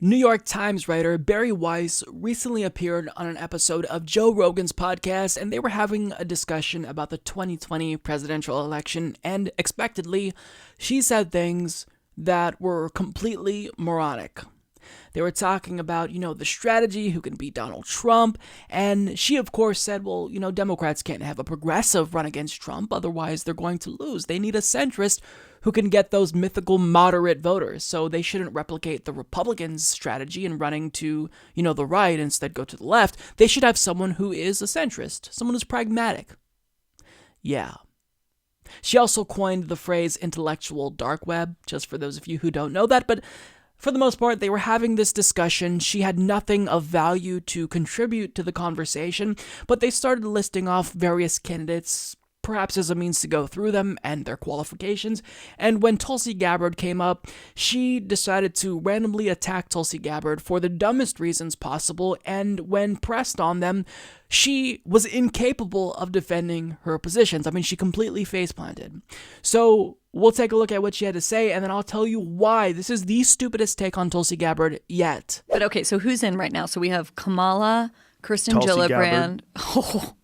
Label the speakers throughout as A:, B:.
A: New York Times writer Bari Weiss recently appeared on an episode of Joe Rogan's podcast, and they were having a discussion about the 2020 presidential election, and expectedly, she said things that were completely moronic. They were talking about, the strategy, who can beat Donald Trump, and she, of course, said, well, Democrats can't have a progressive run against Trump, otherwise they're going to lose. They need a centrist who can get those mythical moderate voters, so they shouldn't replicate the Republicans' strategy in running to, the right, instead go to the left. They should have someone who is a centrist, someone who's pragmatic. Yeah. She also coined the phrase intellectual dark web, just for those of you who don't know that, but for the most part, they were having this discussion. She had nothing of value to contribute to the conversation, but they started listing off various candidates, perhaps as a means to go through them and their qualifications. And when Tulsi Gabbard came up, she decided to randomly attack Tulsi Gabbard for the dumbest reasons possible, and when pressed on them, she was incapable of defending her positions. I mean, she completely face-planted. So we'll take a look at what she had to say, and then I'll tell you why this is the stupidest take on Tulsi Gabbard yet.
B: But okay, so who's in right now? So we have Kamala, Kirsten
C: Tulsi
B: Gillibrand.
C: Gabbard.
B: Oh,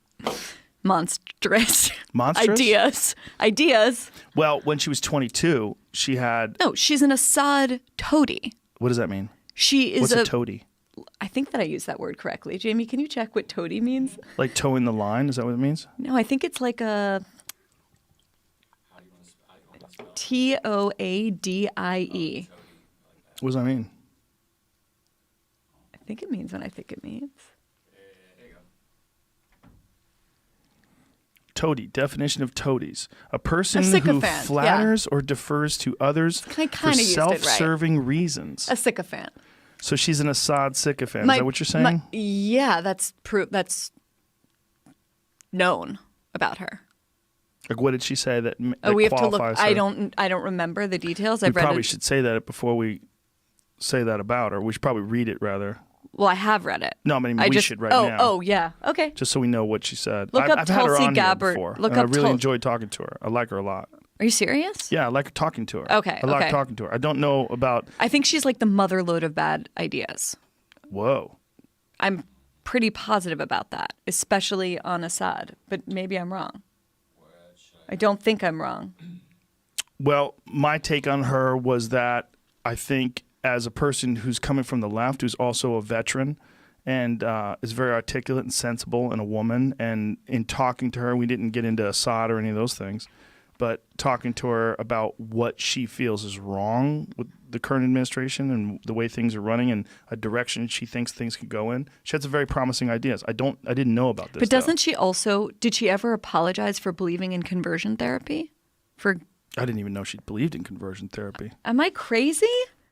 B: monstrous.
C: Monstrous?
B: Ideas.
C: Well, when she was 22, she had...
B: No, she's an Assad toady.
C: What does that mean?
B: She is
C: What's a toady?
B: I think that I used that word correctly. Jamie, can you check what toady means?
C: Like towing the line? Is that what it means?
B: No, I think it's like a... Toadie.
C: What does that mean?
B: I think it means what I think it means.
C: Toady. Definition of toadies. A person who
B: sycophant,
C: flatters or defers to others
B: I
C: for
B: kinda used it right.
C: self-serving reasons.
B: A sycophant.
C: So she's an Assad sycophant. Is that what you're saying?
B: Yeah, that's known about her.
C: Like, what did she say that
B: We have to look.
C: qualifies her?
B: I don't remember the details.
C: We
B: I've read
C: probably
B: it.
C: should say that before we say that about her. We should probably read it, rather.
B: Well, I have read it.
C: No, I mean, we should right now.
B: Oh, yeah. Okay.
C: Just so we know what she said.
B: Look up
C: I've had her
B: Tulsi
C: on
B: Gabbard.
C: here before.
B: Look
C: and
B: up
C: I really enjoyed talking to her. I like her a lot.
B: Are you serious?
C: Yeah, I like talking to her.
B: Okay,
C: I like
B: okay.
C: talking to her. I don't know about...
B: I think she's like the motherlode of bad ideas.
C: Whoa.
B: I'm pretty positive about that, especially on Assad. But maybe I'm wrong. I don't think I'm wrong.
C: Well, my take on her was that I think as a person who's coming from the left, who's also a veteran and is very articulate and sensible and a woman, and in talking to her, we didn't get into Assad or any of those things, but talking to her about what she feels is wrong with the current administration and the way things are running and a direction she thinks things could go in. She had some very promising ideas. I didn't know about this.
B: But doesn't she also, did she ever apologize for believing in conversion therapy?
C: I didn't even know she believed in conversion therapy.
B: Am I crazy?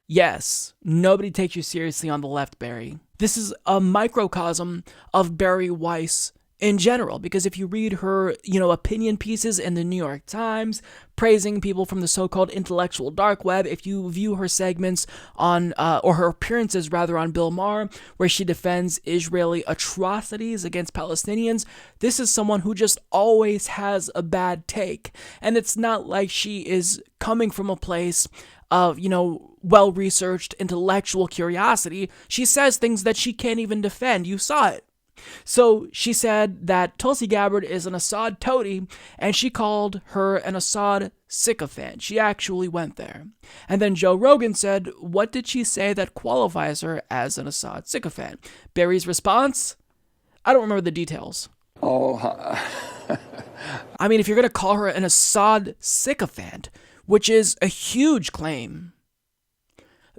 A: Yes, nobody takes you seriously on the left, Barry. This is a microcosm of Bari Weiss in general, because if you read her, opinion pieces in the New York Times, praising people from the so-called intellectual dark web, if you view her segments on, or her appearances rather on Bill Maher, where she defends Israeli atrocities against Palestinians, this is someone who just always has a bad take. And it's not like she is coming from a place of, well-researched intellectual curiosity. She says things that she can't even defend. You saw it. So she said that Tulsi Gabbard is an Assad toady, and she called her an Assad sycophant. She actually went there. And then Joe Rogan said, what did she say that qualifies her as an Assad sycophant? Barry's response? I don't remember the details. I mean, if you're going to call her an Assad sycophant, which is a huge claim,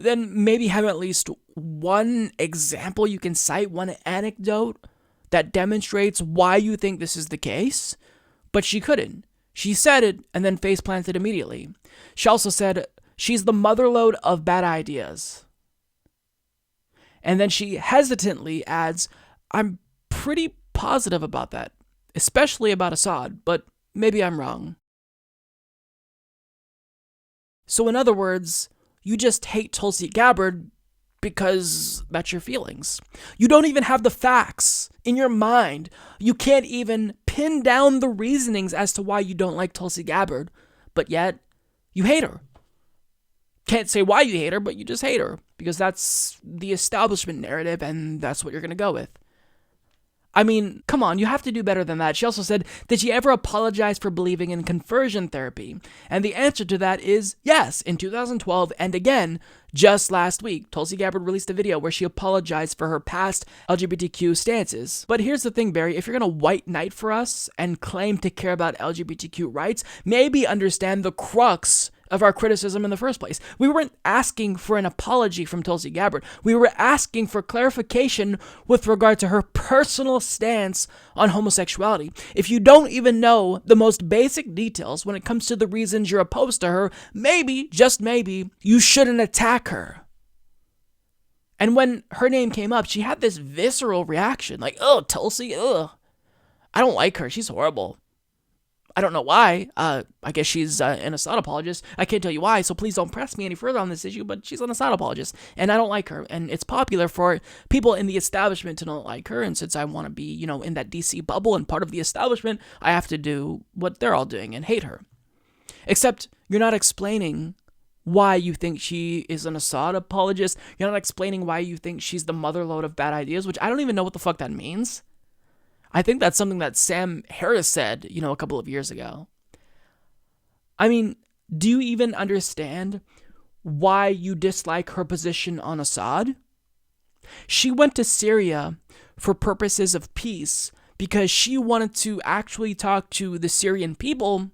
A: then maybe have at least one example you can cite, one anecdote that demonstrates why you think this is the case. But she couldn't. She said it and then face planted immediately. She also said she's the motherlode of bad ideas. And then she hesitantly adds, I'm pretty positive about that, especially about Assad, but maybe I'm wrong. So in other words, you just hate Tulsi Gabbard because that's your feelings. You don't even have the facts in your mind. You can't even pin down the reasonings as to why you don't like Tulsi Gabbard, but yet you hate her. can't say why you hate her, but you just hate her because that's the establishment narrative and that's what you're going to go with. I mean, come on, you have to do better than that. She also said, did she ever apologize for believing in conversion therapy? And the answer to that is yes, in 2012, and again, just last week, Tulsi Gabbard released a video where she apologized for her past LGBTQ stances. But here's the thing, Bari, if you're gonna white knight for us and claim to care about LGBTQ rights, maybe understand the crux of our criticism in the first place. We weren't asking for an apology from Tulsi Gabbard. We were asking for clarification with regard to her personal stance on homosexuality. If you don't even know the most basic details when it comes to the reasons you're opposed to her, maybe, just maybe, you shouldn't attack her. And when her name came up, she had this visceral reaction, like, oh, Tulsi, ugh. I don't like her. She's horrible. I don't know why. I guess she's an Assad apologist. I can't tell you why, so please don't press me any further on this issue, but she's an Assad apologist, and I don't like her. And it's popular for people in the establishment to not like her, and since I want to be, in that DC bubble and part of the establishment, I have to do what they're all doing and hate her. Except you're not explaining why you think she is an Assad apologist. You're not explaining why you think she's the motherlode of bad ideas, which I don't even know what the fuck that means. I think that's something that Sam Harris said, a couple of years ago. I mean, do you even understand why you dislike her position on Assad? She went to Syria for purposes of peace because she wanted to actually talk to the Syrian people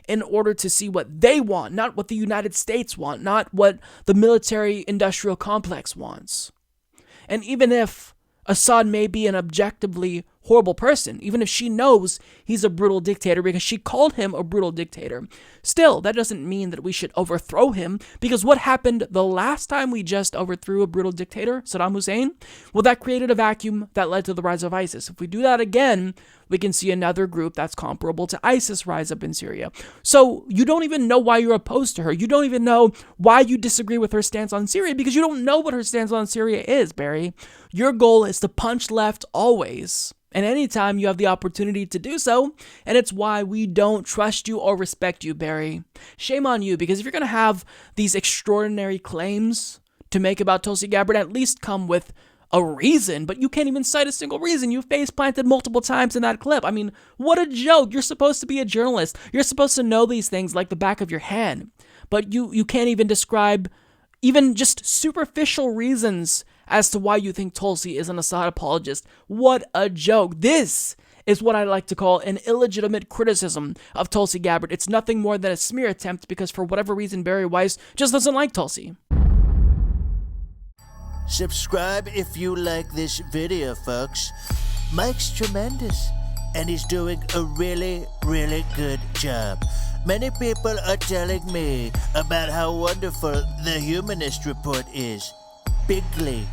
A: in order to see what they want, not what the United States want, not what the military-industrial complex wants. And even if Assad may be an objectively horrible person, even if she knows he's a brutal dictator because she called him a brutal dictator, still, that doesn't mean that we should overthrow him, because what happened the last time we just overthrew a brutal dictator, Saddam Hussein? Well, that created a vacuum that led to the rise of ISIS. If we do that again, we can see another group that's comparable to ISIS rise up in Syria. So you don't even know why you're opposed to her. You don't even know why you disagree with her stance on Syria, because you don't know what her stance on Syria is, Bari. Your goal is to punch left always, and anytime you have the opportunity to do so, and it's why we don't trust you or respect you, Bari. Shame on you, because if you're going to have these extraordinary claims to make about Tulsi Gabbard, at least come with a reason, but you can't even cite a single reason. You face planted multiple times in that clip. I mean, what a joke. You're supposed to be a journalist. You're supposed to know these things like the back of your hand, but you can't even describe even just superficial reasons as to why you think Tulsi is an Assad apologist. What a joke. This is what I like to call an illegitimate criticism of Tulsi Gabbard. It's nothing more than a smear attempt because for whatever reason, Bari Weiss just doesn't like Tulsi.
D: Subscribe if you like this video, folks. Mike's tremendous, and he's doing a really, really good job. Many people are telling me about how wonderful the Humanist Report is. Bigly.